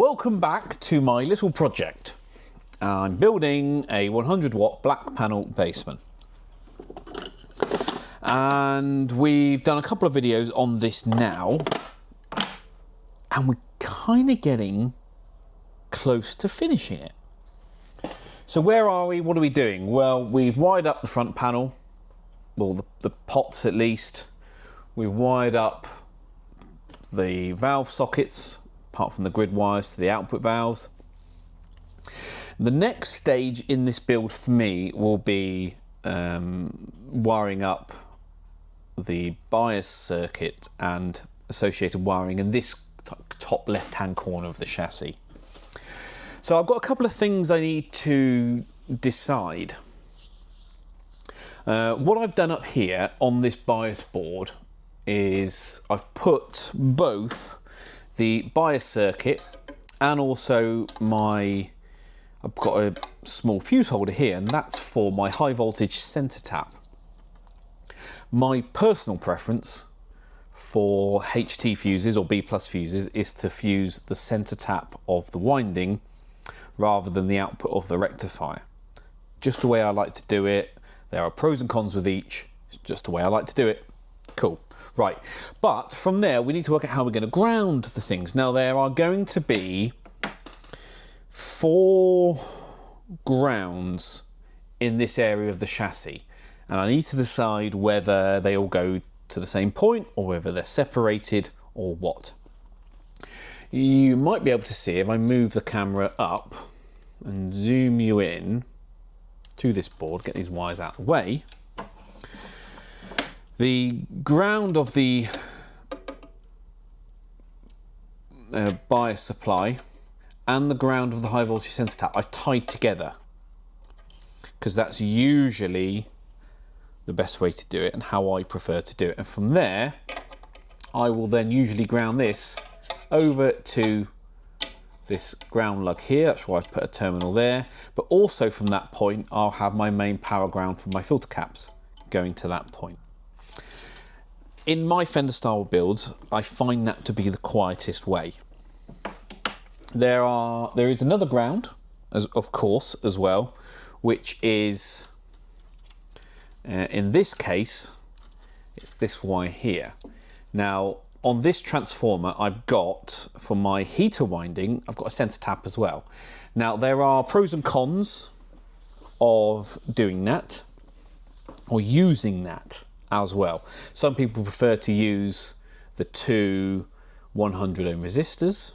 Welcome back to my little project. I'm building a 100 watt black panel Bassman. And we've done a couple of videos on this now. And we're kind of getting close to finishing it. So where are we? What are we doing? Well, we've wired up the front panel. Well, the pots at least. We've wired up the valve sockets, apart from the grid wires to the output valves. The next stage in this build for me will be wiring up the bias circuit and associated wiring in this top left hand corner of the chassis. So I've got a couple of things I need to decide. What I've done up here on this bias board is I've put both the bias circuit and also I've got a small fuse holder here, and that's for my high voltage center tap. My personal preference for HT fuses or B+ fuses is to fuse the center tap of the winding rather than the output of the rectifier. Just the way I like to do it. There are pros and cons with each. It's just the way I like to do it. Cool. Right. But from there, we need to work out how we're going to ground the things. Now, there are going to be 4 grounds in this area of the chassis. And I need to decide whether they all go to the same point or whether they're separated or what. You might be able to see if I move the camera up and zoom you in to this board, get these wires out of the way. The ground of the bias supply and the ground of the high voltage sensor tap I've tied together, because that's usually the best way to do it and how I prefer to do it. And from there, I will then usually ground this over to this ground lug here. That's why I've put a terminal there. But also from that point, I'll have my main power ground for my filter caps going to that point. In my Fender style builds, I find that to be the quietest way. There is another ground, of course, as well, which is, in this case, it's this wire here. Now, on this transformer, I've got, for my heater winding, I've got a sensor tap as well. Now, there are pros and cons of doing that, or using that as well. Some people prefer to use the 2 100 ohm resistors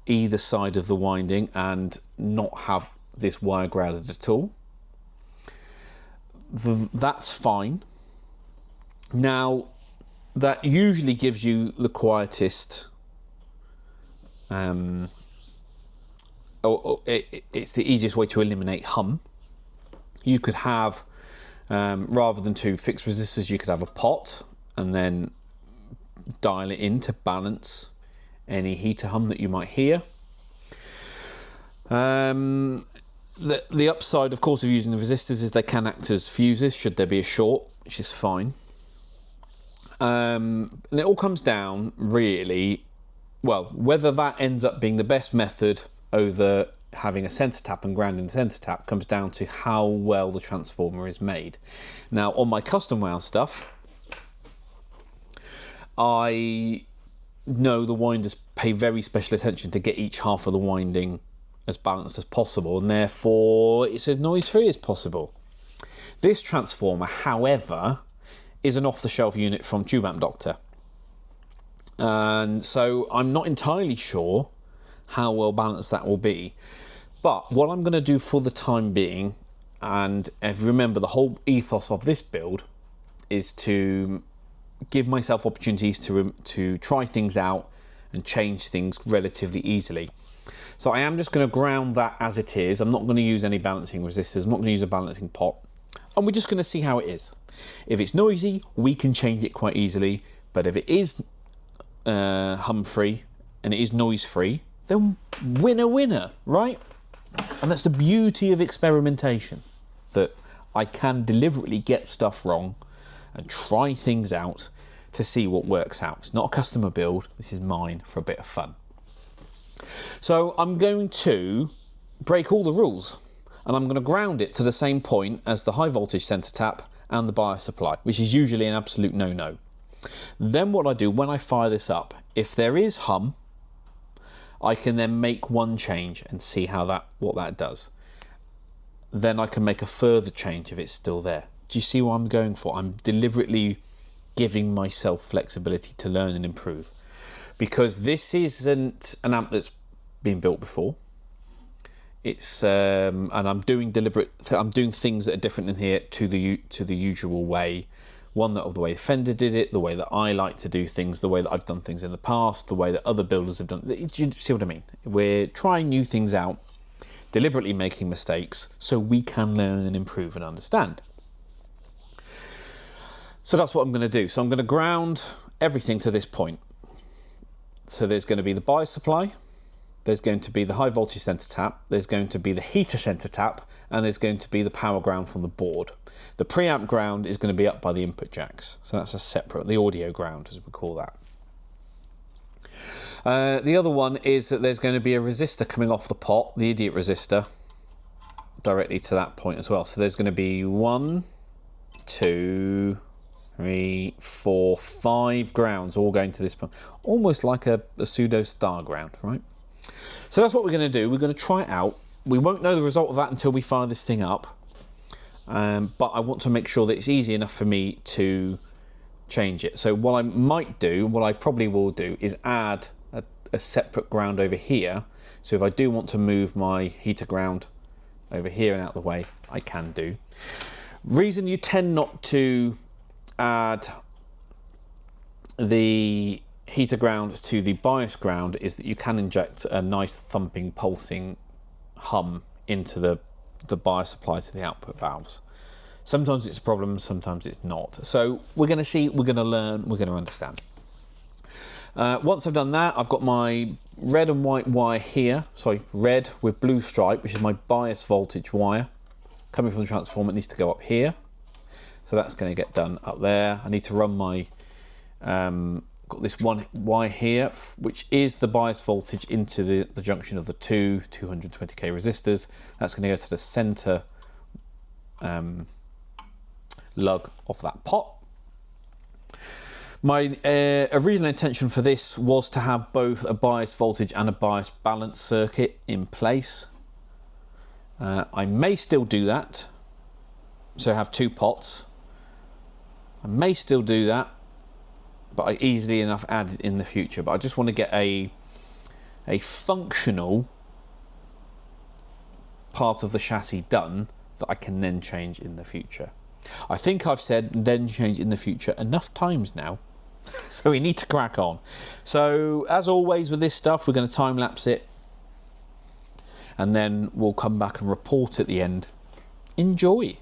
either side of the winding and not have this wire grounded at all. That's fine. Now, that usually gives you the quietest, it's the easiest way to eliminate hum. You could have, rather than 2 fixed resistors, you could have a pot and then dial it in to balance any heater hum that you might hear. The upside, of course, of using the resistors is they can act as fuses should there be a short, which is fine. And it all comes down, really, well, whether that ends up being the best method over having a sensor tap and grounding the sensor tap comes down to how well the transformer is made. Now, on my custom wound stuff, I know the winders pay very special attention to get each half of the winding as balanced as possible, and therefore it's as noise-free as possible. This transformer, however, is an off-the-shelf unit from Tube Amp Doctor, and so I'm not entirely sure how well balanced that will be. But what I'm going to do for the time being, and if you remember, the whole ethos of this build is to give myself opportunities to try things out and change things relatively easily. So I am just going to ground that as it is. I'm not going to use any balancing resistors. I'm not going to use a balancing pot. And we're just going to see how it is. If it's noisy, we can change it quite easily. But if it is hum-free and it is noise-free, then winner, right? And that's the beauty of experimentation, that I can deliberately get stuff wrong and try things out to see what works out. It's not a customer build, this is mine for a bit of fun. So I'm going to break all the rules, and I'm going to ground it to the same point as the high voltage centre tap and the bias supply, which is usually an absolute no-no. Then what I do when I fire this up, if there is hum, I can then make one change and see what that does. Then I can make a further change if it's still there. Do you see what I'm going for? I'm deliberately giving myself flexibility to learn and improve, because this isn't an amp that's been built before. It's and I'm doing things that are different in here to the usual way. The way Fender did it, the way that I like to do things, the way that I've done things in the past, the way that other builders have done. Do you see what I mean? We're trying new things out, deliberately making mistakes so we can learn and improve and understand. So that's what I'm going to do. So I'm going to ground everything to this point. So there's going to be the bias supply, there's going to be the high voltage centre tap, there's going to be the heater centre tap, and there's going to be the power ground from the board. The preamp ground is going to be up by the input jacks. So that's a separate, the audio ground as we call that. The other one is that there's going to be a resistor coming off the pot, the idiot resistor, directly to that point as well. So there's going to be 1, 2, 3, 4, 5 grounds all going to this point. Almost like a pseudo star ground, right? So that's what we're going to do. We're going to try it out. We won't know the result of that until we fire this thing up. But I want to make sure that it's easy enough for me to change it. So what I might do, what I probably will do, is add a separate ground over here. So if I do want to move my heater ground over here and out of the way, I can do. Reason you tend not to add the heater ground to the bias ground is that you can inject a nice thumping, pulsing hum into the bias supply to the output valves. Sometimes it's a problem, sometimes it's not. So we're going to see, we're going to learn, we're going to understand. Once I've done that, I've got my red and white wire here. Sorry, red with blue stripe, which is my bias voltage wire. Coming from the transformer, it needs to go up here. So that's going to get done up there. I need to run my, got this one wire here, which is the bias voltage into the junction of the two 220k resistors. That's going to go to the center lug of that pot. My original intention for this was to have both a bias voltage and a bias balance circuit in place. I may still do that, so I have 2 pots. I may still do that, but I easily enough add it in the future. But I just want to get a functional part of the chassis done that I can then change in the future. I think I've said then change in the future enough times now, so we need to crack on. So as always with this stuff, we're going to time lapse it, and then we'll come back and report at the end. Enjoy.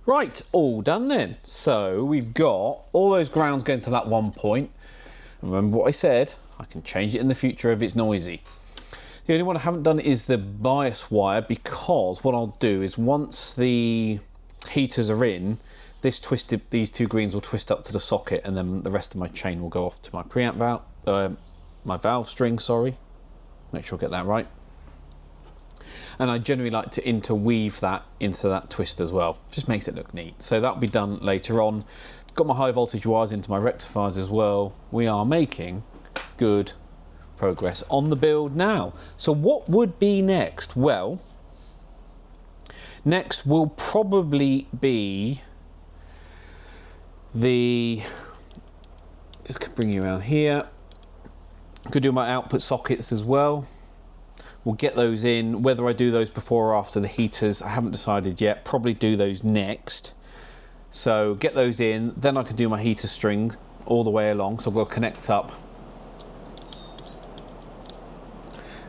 Right, all done then. So we've got all those grounds going to that one point. Remember what I said, I can change it in the future if it's noisy. The only one I haven't done is the bias wire, because what I'll do is once the heaters are in, these two greens will twist up to the socket, and then the rest of my chain will go off to my preamp valve, my valve string, sorry. Make sure I get that right. And I generally like to interweave that into that twist as well. Just makes it look neat. So that'll be done later on. Got my high voltage wires into my rectifiers as well. We are making good progress on the build now. So what would be next? Well, next will probably be let's bring you around here. Could do my output sockets as well. We'll get those in. Whether I do those before or after the heaters, I haven't decided yet. Probably do those next. So get those in, then I can do my heater string all the way along. So I've got to connect up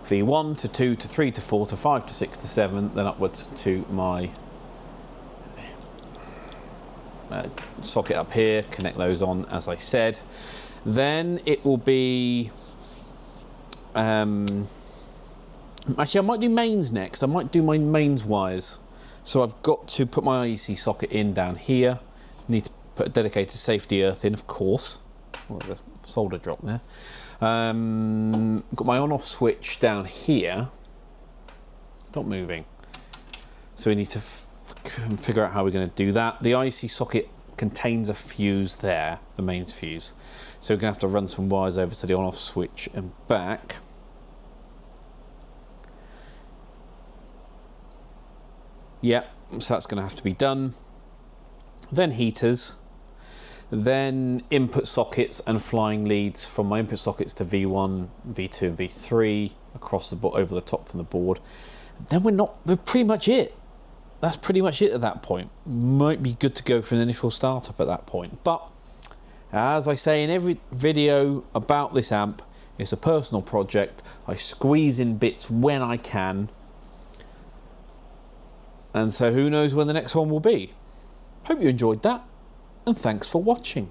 V1 to 2 to 3 to 4 to 5 to 6 to 7, then upwards to my socket up here, connect those on as I said. Then it will be actually I might do mains next. I might do my mains wires. So I've got to put my IEC socket in down here. Need to put a dedicated safety earth in, of course. Oh, there's a solder drop there. Got my on-off switch down here. Stop moving. So we need to figure out how we're going to do that. The IEC socket contains a fuse there, the mains fuse. So we're going to have to run some wires over to the on-off switch and back. Yeah, so that's going to have to be done. Then heaters. Then input sockets and flying leads from my input sockets to V1, V2 and V3 across the board, over the top from the board. Then we're pretty much it. That's pretty much it at that point. Might be good to go for an initial startup at that point. But as I say in every video about this amp, it's a personal project. I squeeze in bits when I can. And so who knows when the next one will be. Hope you enjoyed that, and thanks for watching.